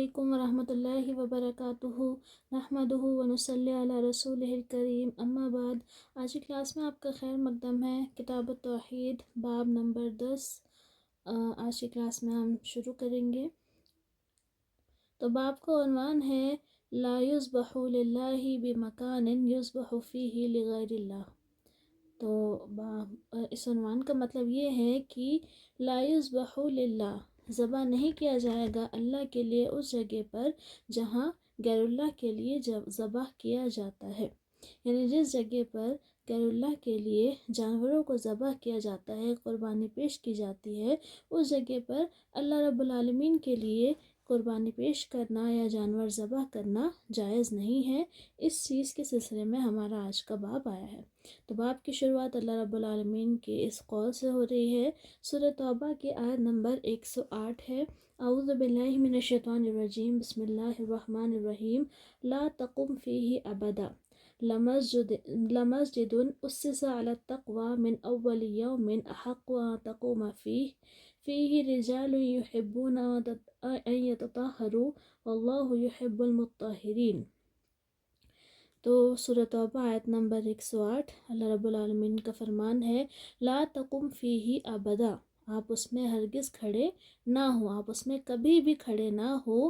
علیکم ورحمۃ اللہ وبرکاتہ نحمدہ ونصلی علی رسولہ الکریم اما بعد۔ آج کی کلاس میں آپ کا خیر مقدم ہے۔ کتاب التوحید باب نمبر 10 آج کی کلاس میں ہم شروع کریں گے۔ تو باب کا عنوان ہے لا یذبح للہ بمکان یذبح فیہ لغیر اللہ۔ تو اس عنوان کا مطلب یہ ہے کہ لا یذبح للہ، ذبح نہیں کیا جائے گا اللہ کے لیے اس جگہ پر جہاں غیر اللہ کے لیے ذبح کیا جاتا ہے، یعنی جس جگہ پر غیر اللہ کے لیے جانوروں کو ذبح کیا جاتا ہے، قربانی پیش کی جاتی ہے، اس جگہ پر اللہ رب العالمین کے لیے قربانی پیش کرنا یا جانور ذبح کرنا جائز نہیں ہے۔ اس چیز کے سلسلے میں ہمارا آج کا باب آیا ہے۔ تو باب کی شروعات اللہ رب العالمین کے اس قول سے ہو رہی ہے۔ سورہ توبہ کی آیت نمبر 108 ہے۔ اعوذ باللہ من الشیطان الرجیم، بسم اللہ الرحمن الرحیم۔ لا تقم فیہ ابدا لمسجد اسس علی التقوی من اول یوم احق ان تقوم فیہ رجال یحبون ان یتطہروا واللہ یحب المطہرین۔ تو سورہ توبہ آیت نمبر 108، اللہ رب العالمین کا فرمان ہے لا تقم فیہ ابدا، آپ اس میں ہرگز کھڑے نہ ہوں، آپ اس میں کبھی بھی کھڑے نہ ہو۔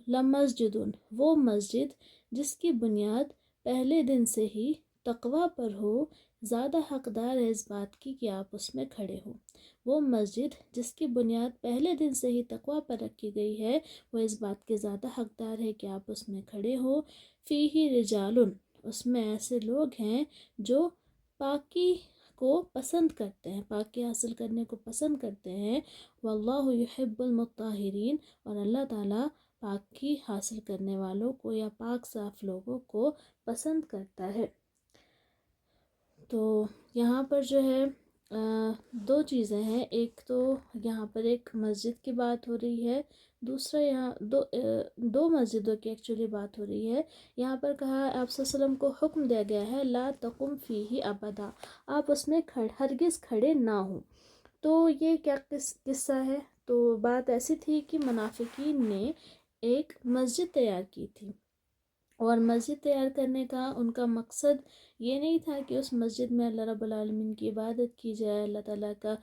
لمسجد، وہ مسجد جس کی بنیاد پہلے دن سے ہی تقوی پر ہو، زیادہ حقدار ہے اس بات کی کہ آپ اس میں کھڑے ہوں۔ وہ مسجد جس کی بنیاد پہلے دن سے ہی تقوی پر رکھی گئی ہے، وہ اس بات کے زیادہ حقدار ہے کہ آپ اس میں کھڑے ہو۔ فیہ رجال، اس میں ایسے لوگ ہیں جو پاکی کو پسند کرتے ہیں، پاکی حاصل کرنے کو پسند کرتے ہیں۔ واللہ یحب المطہرین، اور اللہ تعالیٰ پاکی حاصل کرنے والوں کو یا پاک صاف لوگوں کو پسند کرتا ہے۔ تو یہاں پر جو ہے دو چیزیں ہیں، ایک تو یہاں پر ایک مسجد کی بات ہو رہی ہے، دوسرا یہاں دو مسجدوں کی ایکچولی بات ہو رہی ہے۔ یہاں پر کہا آپ صلی اللہ علیہ وسلم کو حکم دیا گیا ہے لا تقم فیہ ابدا، آپ اس میں ہرگز کھڑے نہ ہوں۔ تو یہ کیا قصہ ہے؟ تو بات ایسی تھی کہ منافقین نے ایک مسجد تیار کی تھی، اور مسجد تیار کرنے کا ان کا مقصد یہ نہیں تھا کہ اس مسجد میں اللہ رب العالمین کی عبادت کی جائے، اللہ تعالیٰ کا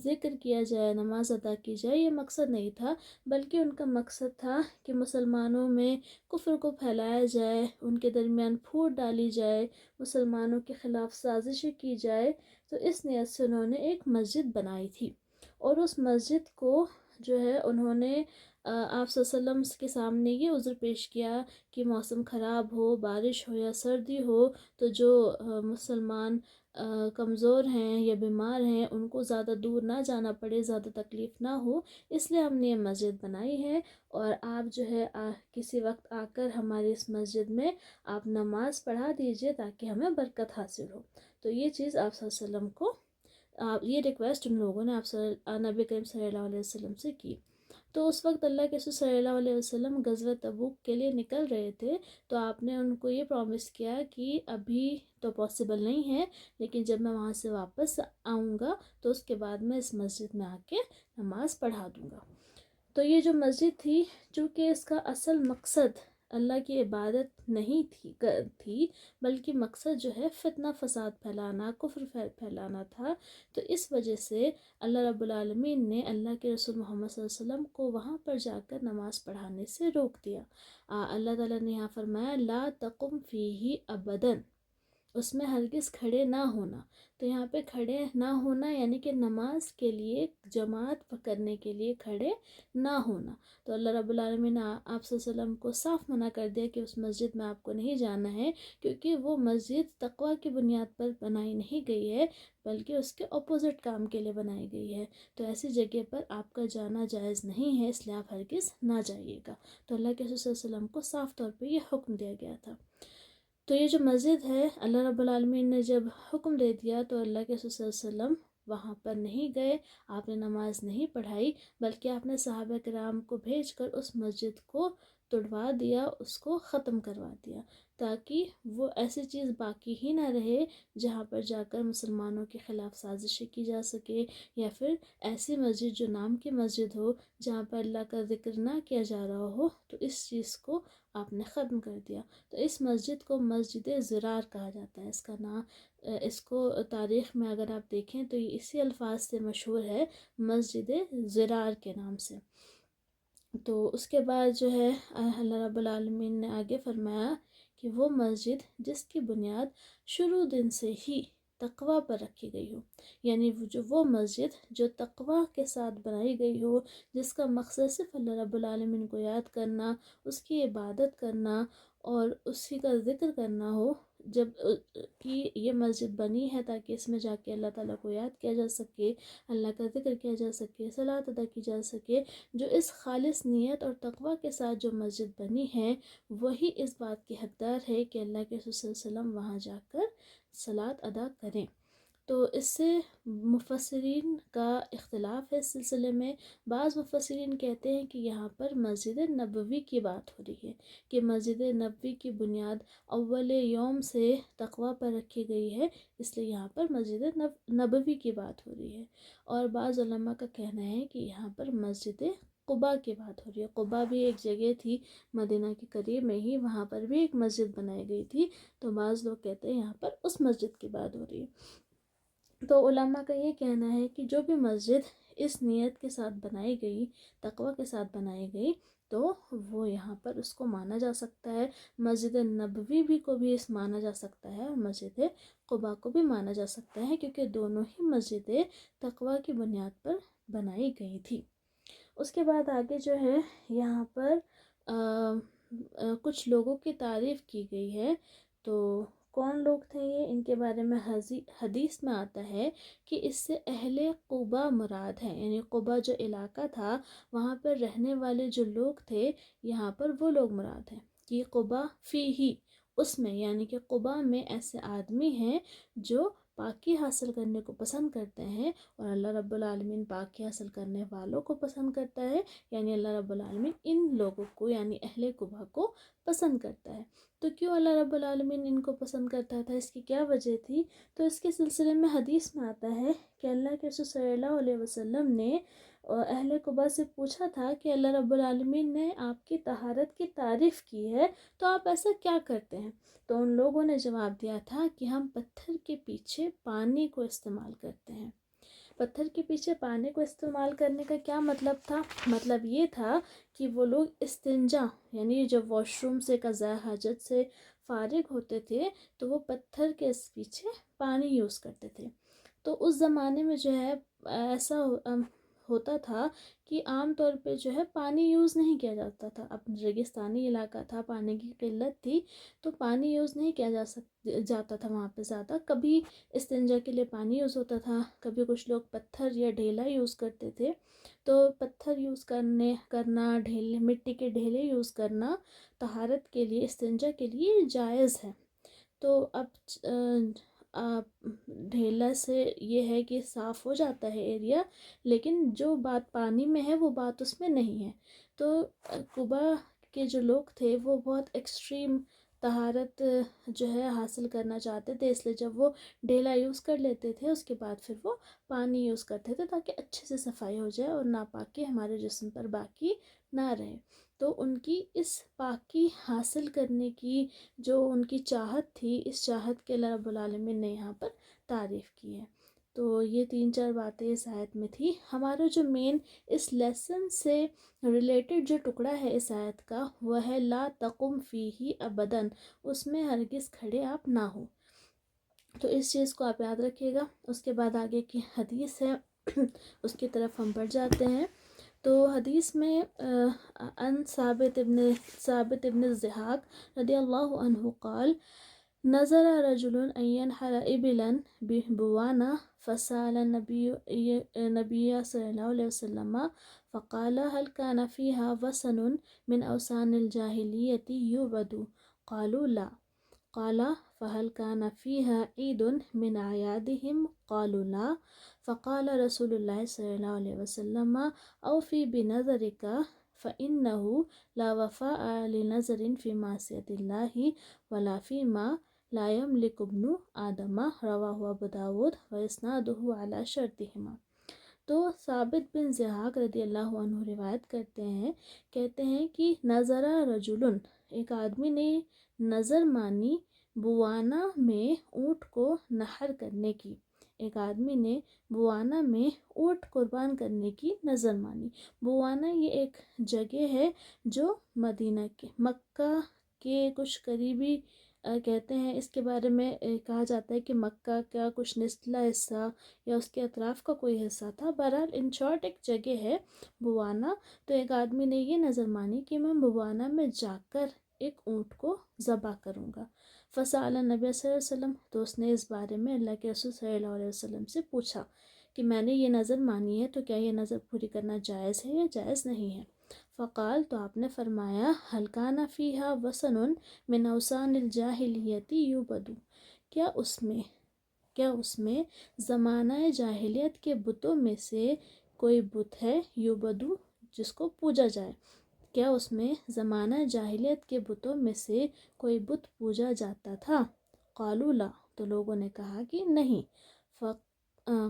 ذکر کیا جائے، نماز ادا کی جائے، یہ مقصد نہیں تھا، بلکہ ان کا مقصد تھا کہ مسلمانوں میں کفر کو پھیلایا جائے، ان کے درمیان پھوٹ ڈالی جائے، مسلمانوں کے خلاف سازشیں کی جائے۔ تو اس نیت سے انہوں نے ایک مسجد بنائی تھی، اور اس مسجد کو جو ہے انہوں نے آپ صلی اللہ علیہ وسلم کے سامنے یہ عذر پیش کیا کہ موسم خراب ہو، بارش ہو یا سردی ہو، تو جو مسلمان کمزور ہیں یا بیمار ہیں ان کو زیادہ دور نہ جانا پڑے، زیادہ تکلیف نہ ہو، اس لیے ہم نے یہ مسجد بنائی ہے، اور آپ جو ہے کسی وقت آ کر ہماری اس مسجد میں آپ نماز پڑھا دیجئے تاکہ ہمیں برکت حاصل ہو۔ تو یہ چیز آپ صلی اللہ علیہ وسلم کو یہ ریکویسٹ ان لوگوں نے نبی کریم صلی اللہ علیہ وسلم سے کی۔ تو اس وقت اللہ کے رسول صلی اللہ علیہ وسلم غزوہ تبوک کے لیے نکل رہے تھے، تو آپ نے ان کو یہ پرومس کیا کہ ابھی تو پاسبل نہیں ہے، لیکن جب میں وہاں سے واپس آؤں گا تو اس کے بعد میں اس مسجد میں آ کے نماز پڑھا دوں گا۔ تو یہ جو مسجد تھی، چونکہ اس کا اصل مقصد اللہ کی عبادت نہیں تھی بلکہ مقصد جو ہے فتنہ فساد پھیلانا، کفر پھیلانا تھا، تو اس وجہ سے اللہ رب العالمین نے اللہ کے رسول محمد صلی اللہ علیہ وسلم کو وہاں پر جا کر نماز پڑھانے سے روک دیا۔ اللہ تعالیٰ نے یہاں فرمایا لا تقم فیہ ابدا، اس میں ہرگز کھڑے نہ ہونا۔ تو یہاں پہ کھڑے نہ ہونا یعنی کہ نماز کے لیے جماعت کرنے کے لیے کھڑے نہ ہونا۔ تو اللہ رب العالمین نے آپ صلی اللہ علیہ وسلم کو صاف منع کر دیا کہ اس مسجد میں آپ کو نہیں جانا ہے، کیونکہ وہ مسجد تقوی کی بنیاد پر بنائی نہیں گئی ہے بلکہ اس کے اپوزٹ کام کے لیے بنائی گئی ہے۔ تو ایسی جگہ پر آپ کا جانا جائز نہیں ہے، اس لیے آپ ہرگز نہ جائیے گا۔ تو اللہ کے رسول صلی اللہ علیہ وسلم کو صاف طور پہ یہ حکم دیا گیا تھا۔ تو یہ جو مسجد ہے، اللہ رب العالمین نے جب حکم دے دیا تو اللہ کے رسول صلی اللہ علیہ وسلم وہاں پر نہیں گئے، آپ نے نماز نہیں پڑھائی، بلکہ آپ نے صحابہ کرام کو بھیج کر اس مسجد کو توڑوا دیا، اس کو ختم کروا دیا، تاکہ وہ ایسی چیز باقی ہی نہ رہے جہاں پر جا کر مسلمانوں کے خلاف سازشیں کی جا سکے، یا پھر ایسی مسجد جو نام کی مسجد ہو جہاں پر اللہ کا ذکر نہ کیا جا رہا ہو، تو اس چیز کو آپ نے ختم کر دیا۔ تو اس مسجد کو مسجد ضرار کہا جاتا ہے، اس کا نام، اس کو تاریخ میں اگر آپ دیکھیں تو یہ اسی الفاظ سے مشہور ہے، مسجد ضرار کے نام سے۔ تو اس کے بعد جو ہے اللہ رب العالمین نے آگے فرمایا کہ وہ مسجد جس کی بنیاد شروع دن سے ہی تقوی پر رکھی گئی ہو، یعنی وہ مسجد جو تقوی کے ساتھ بنائی گئی ہو، جس کا مقصد صرف اللہ رب العالمین کو یاد کرنا، اس کی عبادت کرنا اور اسی کا ذکر کرنا ہو، جب کہ یہ مسجد بنی ہے تاکہ اس میں جا کے اللہ تعالیٰ کو یاد کیا جا سکے، اللہ کا ذکر کیا جا سکے، صلاۃ ادا کی جا سکے، جو اس خالص نیت اور تقوی کے ساتھ جو مسجد بنی ہے، وہی اس بات کی حقدار ہے کہ اللہ کے رسول صلی اللہ علیہ وسلم وہاں جا کر صلاۃ ادا کریں۔ تو اس سے مفسرین کا اختلاف ہے اس سلسلے میں۔ بعض مفسرین کہتے ہیں کہ یہاں پر مسجد نبوی کی بات ہو رہی ہے، کہ مسجد نبوی کی بنیاد اول یوم سے تقوی پر رکھی گئی ہے، اس لیے یہاں پر مسجد نبوی کی بات ہو رہی ہے۔ اور بعض علماء کا کہنا ہے کہ یہاں پر مسجد قباء کی بات ہو رہی ہے۔ قباء بھی ایک جگہ تھی مدینہ کے قریب میں ہی، وہاں پر بھی ایک مسجد بنائی گئی تھی، تو بعض لوگ کہتے ہیں یہاں پر اس مسجد کی بات ہو رہی ہے۔ تو علماء کا یہ کہنا ہے کہ جو بھی مسجد اس نیت کے ساتھ بنائی گئی، تقوی کے ساتھ بنائی گئی، تو وہ یہاں پر اس کو مانا جا سکتا ہے۔ مسجد نبوی بھی کو بھی اس مانا جا سکتا ہے، اور مسجد قباء کو بھی مانا جا سکتا ہے، کیونکہ دونوں ہی مسجدیں تقوی کی بنیاد پر بنائی گئی تھی۔ اس کے بعد آگے جو ہے یہاں پر کچھ لوگوں کی تعریف کی گئی ہے۔ تو کون لوگ تھے یہ، ان کے بارے میں حدیث میں آتا ہے کہ اس سے اہل قباء مراد ہیں، یعنی قباء جو علاقہ تھا وہاں پر رہنے والے جو لوگ تھے، یہاں پر وہ لوگ مراد ہیں کہ قباء فیہ، اس میں یعنی کہ قباء میں ایسے آدمی ہیں جو پاکی حاصل کرنے کو پسند کرتے ہیں، اور اللہ رب العالمین پاکی حاصل کرنے والوں کو پسند کرتا ہے، یعنی اللہ رب العالمین ان لوگوں کو یعنی اہل قباء کو پسند کرتا ہے۔ تو کیوں اللہ رب العالمین ان کو پسند کرتا تھا، اس کی کیا وجہ تھی؟ تو اس کے سلسلے میں حدیث میں آتا ہے کہ اللہ کے رسول صلی اللہ علیہ وسلم نے اہل قباء سے پوچھا تھا کہ اللہ رب العالمین نے آپ کی طہارت کی تعریف کی ہے، تو آپ ایسا کیا کرتے ہیں؟ تو ان لوگوں نے جواب دیا تھا کہ ہم پتھر کے پیچھے پانی کو استعمال کرتے ہیں۔ پتھر کے پیچھے پانی کو استعمال کرنے کا کیا مطلب تھا؟ مطلب یہ تھا کہ وہ لوگ استنجا، یعنی جب واش روم سے قضاء حاجت سے فارغ ہوتے تھے تو وہ پتھر کے پیچھے پانی یوز کرتے تھے۔ تو اس زمانے میں جو ہے ایسا ہوتا تھا کہ عام طور پہ جو ہے پانی یوز نہیں کیا جاتا تھا، اب ریگستانی علاقہ تھا، پانی کی قلت تھی، تو پانی یوز نہیں کیا جاتا تھا وہاں پہ زیادہ۔ کبھی استنجا کے لیے پانی یوز ہوتا تھا، کبھی کچھ لوگ پتھر یا ڈھیلا یوز کرتے تھے۔ تو پتھر یوز کرنا مٹی کے ڈھیلے یوز کرنا طہارت کے لیے، استنجا کے لیے جائز ہے۔ تو اب ڈھیلا سے یہ ہے کہ صاف ہو جاتا ہے ایریا، لیکن جو بات پانی میں ہے وہ بات اس میں نہیں ہے۔ تو قباء کے جو لوگ تھے وہ بہت ایکسٹریم طہارت جو ہے حاصل کرنا چاہتے تھے، اس لیے جب وہ ڈھیلا یوز کر لیتے تھے اس کے بعد پھر وہ پانی یوز کرتے تھے تاکہ اچھے سے صفائی ہو جائے اور ناپاکی ہمارے جسم پر باقی نہ رہے۔ تو ان کی اس پاکی حاصل کرنے کی جو ان کی چاہت تھی، اس چاہت کے اللہ رب العالمین نے یہاں پر تعریف کی ہے۔ تو یہ 3-4 باتیں اس آیت میں تھی۔ ہمارا جو مین اس لیسن سے ریلیٹڈ جو ٹکڑا ہے اس آیت کا، وہ ہے لا تقم فیہ ابداً، اس میں ہرگز کھڑے آپ نہ ہو۔ تو اس چیز کو آپ یاد رکھیے گا۔ اس کے بعد آگے کی حدیث ہے اس کی طرف ہم بڑھ جاتے ہیں۔ تو حدیث میں ان ثابت ابن الضحاک رضی اللہ عنہ قال نظر رجل ان ينحر ابلا ببوانہ فسأل النبي صلی اللہ علیہ وسلم فقال هل كان فيها وثن من اوثان الجاہلیۃ يعبد؟ قالوا لا۔ قال فهل كان فيها عيد من أعيادهم؟ قالوا لا۔ فقال رسول الله صلی اللہ علیہ وسلم اوفی بنذرک فإنه لا وفاء لنذر في معصية الله ولا فيما لا يملك ابن آدم، رواہ ابو داود واسنادہ علی شرطہما۔ تو ثابت بن ضحاک رضی اللہ عنہ روایت کرتے ہیں، کہتے ہیں کہ نظر رجل، ایک آدمی نے نظر مانی بوانا میں اونٹ کو نحر کرنے کی، ایک آدمی نے بوانا میں اونٹ قربان کرنے کی نظر مانی۔ بوانا یہ ایک جگہ ہے جو مدینہ کے مکہ کے کچھ قریبی کہتے ہیں، اس کے بارے میں کہا جاتا ہے کہ مکہ کا کچھ نچلا حصہ یا اس کے اطراف کا کوئی حصہ تھا۔ بہرحال ان شارٹ ایک جگہ ہے بوانا۔ تو ایک آدمی نے یہ نظر مانی کہ میں بوانا میں جا کر ایک اونٹ کو ذبح کروں گا۔ فسأل نبی صلی اللہ علیہ وسلم، تو اس نے اس بارے میں اللہ کے رسول صلی اللہ علیہ وسلم سے پوچھا کہ میں نے یہ نظر مانی ہے تو کیا یہ نظر پوری کرنا جائز ہے یا جائز نہیں ہے؟ فقال، تو آپ نے فرمایا، هل كان فيها وثن من اوثان الجاہلیت یعبد، کیا اس میں زمانہ جاہلیت کے بتوں میں سے کوئی بت ہے، یعبد جس کو پوجا جائے، کیا اس میں زمانہ جاہلیت کے بتوں میں سے کوئی بت پوجا جاتا تھا؟ قالوا لا، تو لوگوں نے کہا کہ نہیں۔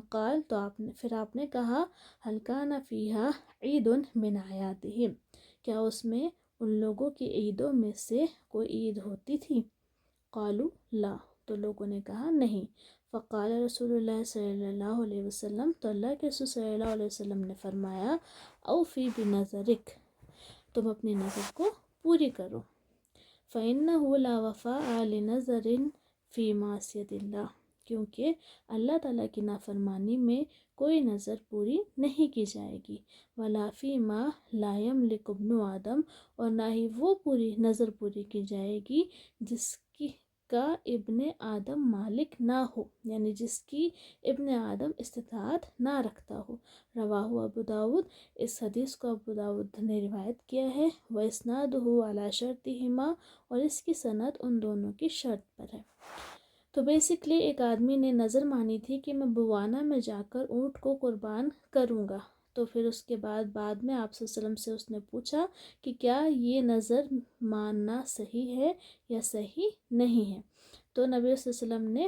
قال، تو پھر آپ نے کہا، هل كان فيها عید من اعیادهم، کیا اس میں ان لوگوں کی عیدوں میں سے کوئی عید ہوتی تھی؟ قالوا لا، تو لوگوں نے کہا نہیں۔ فقال رسول اللہ صلی اللہ علیہ وسلم، تو اللہ کے رسول صلی اللہ علیہ وسلم نے فرمایا، اوفی بنذرک، تم اپنی نظر کو پوری کرو۔ فإنه لا وفاء لنذر فی معصیۃ اللہ، کیونکہ اللہ تعالیٰ کی نافرمانی میں کوئی نظر پوری نہیں کی جائے گی۔ ولا فیما لا یملک ابن آدم، اور نہ ہی وہ پوری نظر پوری کی جائے گی جس کا ابن آدم مالک نہ ہو، یعنی جس کی ابن آدم استطاعت نہ رکھتا ہو۔ رواہ ابو داود، اس حدیث کو ابو داود نے روایت کیا ہے، واسنادہ علی شرطہما، اور اس کی سند ان دونوں کی شرط پر ہے۔ تو بیسکلی ایک آدمی نے نظر مانی تھی کہ میں بوانا میں جا کر اونٹ کو قربان کروں گا، تو پھر اس کے بعد میں آپ صلی اللہ علیہ وسلم سے اس نے پوچھا کہ کیا یہ نظر ماننا صحیح ہے یا صحیح نہیں ہے؟ تو نبی صلی اللہ علیہ وسلم نے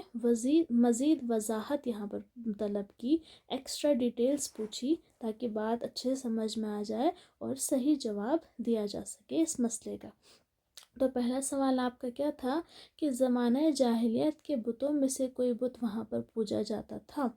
مزید وضاحت یہاں پر طلب کی، ایکسٹرا ڈیٹیلز پوچھی تاکہ بات اچھے سمجھ میں آ جائے اور صحیح جواب دیا جا سکے اس مسئلے کا۔ تو پہلا سوال آپ کا کیا تھا کہ زمانہ جاہلیت کے بتوں میں سے کوئی بت وہاں پر پوجا جاتا تھا؟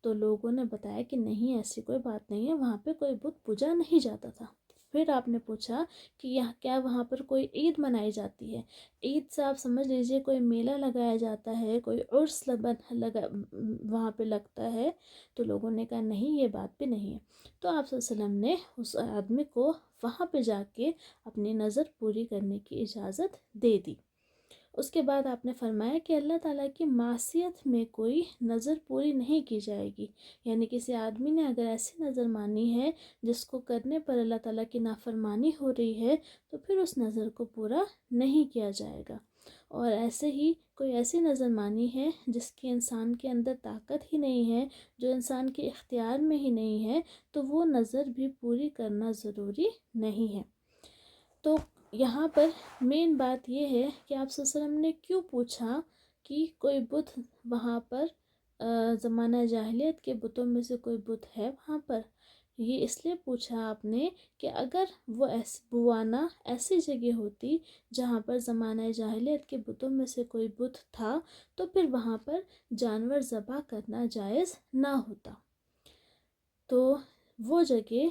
تو لوگوں نے بتایا کہ نہیں، ایسی کوئی بات نہیں ہے، وہاں پہ کوئی بت پوجا نہیں جاتا تھا۔ پھر آپ نے پوچھا کہ کیا وہاں پر کوئی عید منائی جاتی ہے؟ عید سے آپ سمجھ لیجئے کوئی میلہ لگایا جاتا ہے، کوئی عرس وہاں پہ لگتا ہے؟ تو لوگوں نے کہا نہیں، یہ بات بھی نہیں ہے۔ تو آپ صلی اللہ علیہ وسلم نے اس آدمی کو وہاں پہ جا کے اپنی نظر پوری کرنے کی اجازت دے دی۔ اس کے بعد آپ نے فرمایا کہ اللہ تعالیٰ کی معصیت میں کوئی نظر پوری نہیں کی جائے گی، یعنی کسی آدمی نے اگر ایسی نظر مانی ہے جس کو کرنے پر اللہ تعالیٰ کی نافرمانی ہو رہی ہے تو پھر اس نظر کو پورا نہیں کیا جائے گا۔ اور ایسے ہی کوئی ایسی نظر مانی ہے جس کی انسان کے اندر طاقت ہی نہیں ہے، جو انسان کے اختیار میں ہی نہیں ہے، تو وہ نظر بھی پوری کرنا ضروری نہیں ہے۔ تو یہاں پر مین بات یہ ہے کہ آپ صلی اللہ علیہ وسلم نے کیوں پوچھا کہ کوئی بت وہاں پر زمانہ جاہلیت کے بتوں میں سے کوئی بت ہے وہاں پر؟ یہ اس لیے پوچھا آپ نے کہ اگر وہ بوانا ایسی جگہ ہوتی جہاں پر زمانہ جاہلیت کے بتوں میں سے کوئی بت تھا تو پھر وہاں پر جانور ذبح کرنا جائز نہ ہوتا۔ تو وہ جگہ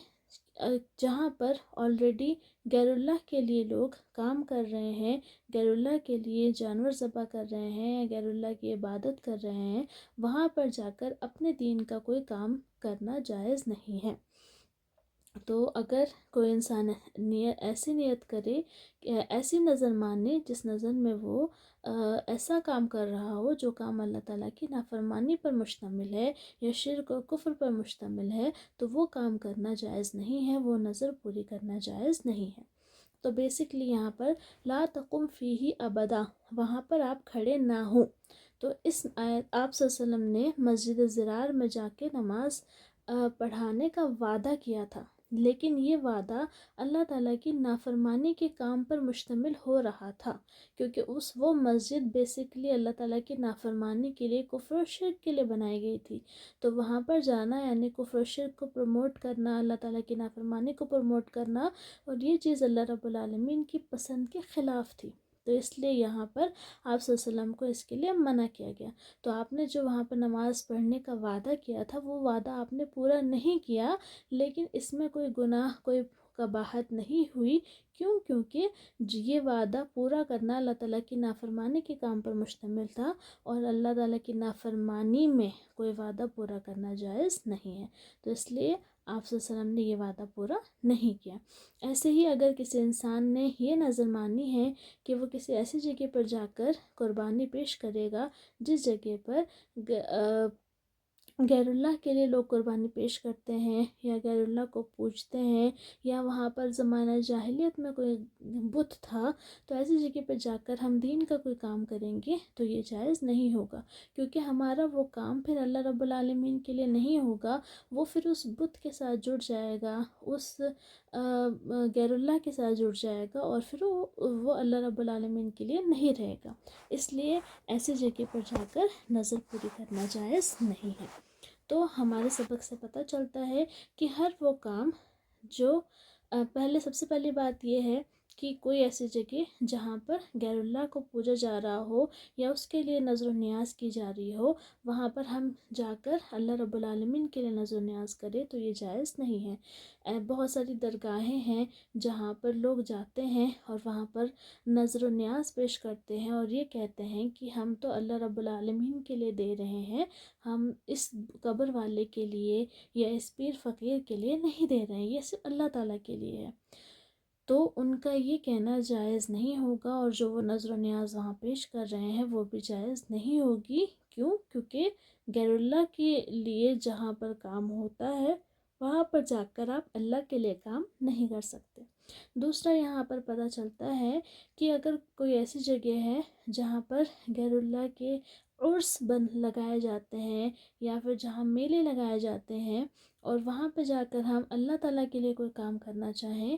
جہاں پر آلریڈی غیر اللہ کے لیے لوگ کام کر رہے ہیں، غیر اللہ کے لیے جانور ذبح کر رہے ہیں، غیر اللہ کی عبادت کر رہے ہیں، وہاں پر جا کر اپنے دین کا کوئی کام کرنا جائز نہیں ہے۔ تو اگر کوئی انسان ایسی نیت کرے کہ ایسی نظر مانے جس نظر میں وہ ایسا کام کر رہا ہو جو کام اللہ تعالیٰ کی نافرمانی پر مشتمل ہے یا شرک اور کفر پر مشتمل ہے، تو وہ کام کرنا جائز نہیں ہے، وہ نظر پوری کرنا جائز نہیں ہے۔ تو بیسکلی یہاں پر لا تقم فیہ ابدا، وہاں پر آپ کھڑے نہ ہوں۔ تو اس آیت آپ صلی اللہ علیہ وسلم نے مسجد ضرار میں جا کے نماز پڑھانے کا وعدہ کیا تھا، لیکن یہ وعدہ اللہ تعالیٰ کی نافرمانی کے کام پر مشتمل ہو رہا تھا، کیونکہ وہ مسجد بیسیکلی اللہ تعالیٰ کی نافرمانی کے لیے، کفر و شرک کے لیے بنائی گئی تھی۔ تو وہاں پر جانا یعنی کفر و شرک کو پروموٹ کرنا، اللہ تعالیٰ کی نافرمانی کو پروموٹ کرنا، اور یہ چیز اللہ رب العالمین کی پسند کے خلاف تھی۔ تو اس لیے یہاں پر آپ صلی اللہ علیہ وسلم کو اس کے لیے منع کیا گیا۔ تو آپ نے جو وہاں پر نماز پڑھنے کا وعدہ کیا تھا، وہ وعدہ آپ نے پورا نہیں کیا، لیکن اس میں کوئی گناہ، کوئی قباحت نہیں ہوئی۔ کیوں؟ کیونکہ یہ وعدہ پورا کرنا اللہ تعالیٰ کی نافرمانی کے کام پر مشتمل تھا، اور اللہ تعالیٰ کی نافرمانی میں کوئی وعدہ پورا کرنا جائز نہیں ہے۔ تو اس لیے آپ صلی اللہ علیہ وسلم نے یہ وعدہ پورا نہیں کیا۔ ایسے ہی اگر کسی انسان نے یہ نظر مانی ہے کہ وہ کسی ایسی جگہ پر جا کر قربانی پیش کرے گا جس جگہ پر غیر اللہ کے لیے لوگ قربانی پیش کرتے ہیں، یا غیر اللہ کو پوجتے ہیں، یا وہاں پر زمانہ جاہلیت میں کوئی بت تھا، تو ایسی جگہ پہ جا کر ہم دین کا کوئی کام کریں گے تو یہ جائز نہیں ہوگا، کیونکہ ہمارا وہ کام پھر اللہ رب العالمین کے لیے نہیں ہوگا، وہ پھر اس بت کے ساتھ جڑ جائے گا، اس غیر اللہ کے ساتھ جڑ جائے گا، اور پھر وہ اللہ رب العالمین کے لیے نہیں رہے گا۔ اس لیے ایسی جگہ پر جا کر نظر پوری کرنا جائز نہیں ہے۔ تو ہمارے سبق سے پتہ چلتا ہے کہ ہر وہ کام جو سب سے پہلی بات یہ ہے کہ کوئی ایسی جگہ جہاں پر غیر اللہ کو پوجا جا رہا ہو یا اس کے لیے نظر و نیاز کی جا رہی ہو، وہاں پر ہم جا کر اللہ رب العالمین کے لیے نظر و نیاز کریں تو یہ جائز نہیں ہے۔ بہت ساری درگاہیں ہیں جہاں پر لوگ جاتے ہیں اور وہاں پر نظر و نیاز پیش کرتے ہیں، اور یہ کہتے ہیں کہ ہم تو اللہ رب العالمین کے لیے دے رہے ہیں، ہم اس قبر والے کے لیے یا اس پیر فقیر کے لیے نہیں دے رہے ہیں، یہ صرف اللہ تعالیٰ کے لیے ہے۔ تو ان کا یہ کہنا جائز نہیں ہوگا، اور جو وہ نظر و نیاز وہاں پیش کر رہے ہیں وہ بھی جائز نہیں ہوگی۔ کیوں؟ کیونکہ غیر اللہ کے لیے جہاں پر کام ہوتا ہے وہاں پر جا کر آپ اللہ کے لیے کام نہیں کر سکتے۔ دوسرا یہاں پر پتہ چلتا ہے کہ اگر کوئی ایسی جگہ ہے جہاں پر غیر اللہ کے عرس لگائے جاتے ہیں، یا پھر جہاں میلے لگائے جاتے ہیں، اور وہاں پہ جا کر ہم اللہ تعالیٰ کے لیے کوئی کام کرنا چاہیں،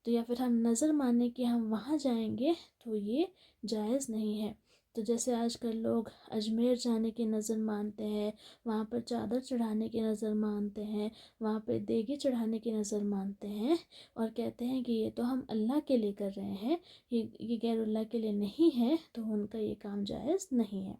تو یا پھر ہم نظر مانے کہ ہم وہاں جائیں گے تو یہ جائز نہیں ہے۔ تو جیسے آج کل لوگ اجمیر جانے کی نظر مانتے ہیں، وہاں پر چادر چڑھانے کی نظر مانتے ہیں، وہاں پہ دیگی چڑھانے کی نظر مانتے ہیں، اور کہتے ہیں کہ یہ تو ہم اللہ کے لیے کر رہے ہیں، یہ غیر اللہ کے لیے نہیں ہے، تو ان کا یہ کام جائز نہیں ہے۔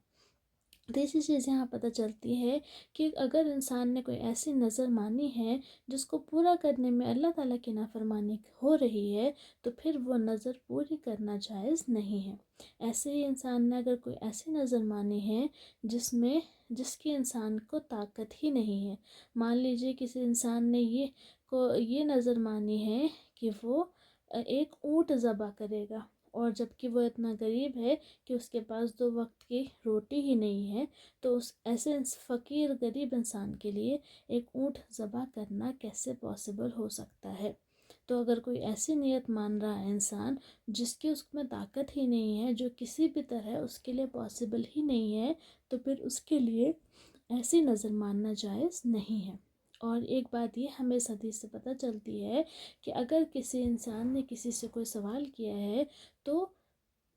تیسری چیز یہاں پتہ چلتی ہے کہ اگر انسان نے کوئی ایسی نظر مانی ہے جس کو پورا کرنے میں اللہ تعالیٰ کی نافرمانی ہو رہی ہے، تو پھر وہ نظر پوری کرنا جائز نہیں ہے۔ ایسے ہی انسان نے اگر کوئی ایسی نظر مانی ہے جس کی انسان کو طاقت ہی نہیں ہے، مان لیجیے کسی انسان نے یہ نظر مانی ہے کہ وہ ایک اونٹ ذبح کرے گا، اور جبکہ وہ اتنا غریب ہے کہ اس کے پاس 2 وقت کی روٹی ہی نہیں ہے، تو اس ایسے فقیر غریب انسان کے لیے ایک اونٹ ذبح کرنا کیسے پاسبل ہو سکتا ہے؟ تو اگر کوئی ایسی نیت مان رہا ہے انسان جس کی اس میں طاقت ہی نہیں ہے، جو کسی بھی طرح اس کے لیے پاسبل ہی نہیں ہے، تو پھر اس کے لیے ایسی نظر ماننا جائز نہیں ہے۔ اور ایک بات یہ ہمیں اس حدیث سے پتہ چلتی ہے کہ اگر کسی انسان نے کسی سے کوئی سوال کیا ہے تو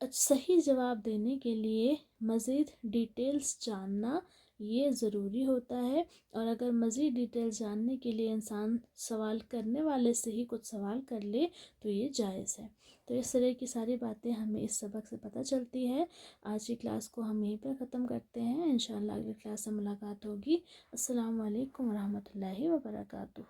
صحیح جواب دینے کے لیے مزید ڈیٹیلز جاننا یہ ضروری ہوتا ہے، اور اگر مزید ڈیٹیلز جاننے کے لیے انسان سوال کرنے والے سے ہی کچھ سوال کر لے تو یہ جائز ہے۔ تو اس طرح کی ساری باتیں ہمیں اس سبق سے پتہ چلتی ہے۔ آج کی کلاس کو ہم یہیں پر ختم کرتے ہیں، انشاءاللہ اگلی کلاس سے ملاقات ہوگی۔ السلام علیکم ورحمۃ اللہ وبرکاتہ۔